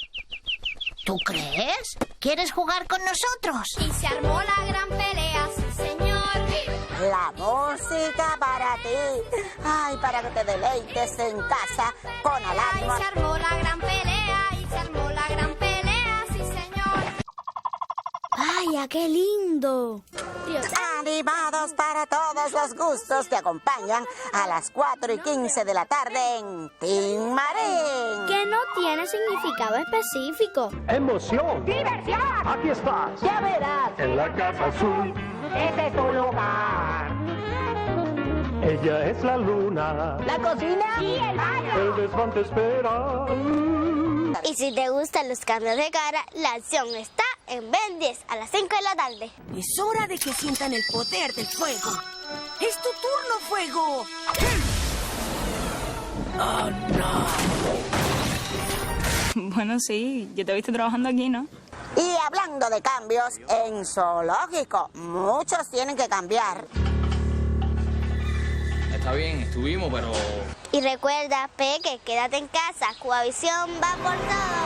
¿Tú crees? ¿Quieres jugar con nosotros? Y se armó la gran pelea, sí señor. La música para ti. Ay, para que te deleites en casa con Aladdin. Se armó la gran pelea y se armó la gran pelea, sí señor. ¡Vaya, qué lindo! Animados para todos los gustos, te acompañan a las 4:15 de la tarde en Tin Marín. Que no tiene significado específico. Emoción. Diversión. Aquí estás. Ya verás. En la Casa Azul. Este es tu lugar. Ella es la luna. La cocina y el baño. El desván te espera. Y si te gustan los cambios de cara, la acción está en Ben 10 a las 5 de la tarde. Es hora de que sientan el poder del fuego. ¡Es tu turno, fuego! ¡Oh, no! Bueno, sí, yo te he visto trabajando aquí, ¿no? Y hablando de cambios, en Zoológico, muchos tienen que cambiar. Está bien, estuvimos, pero... Y recuerda, Peque, quédate en casa. Cubavisión va por todo.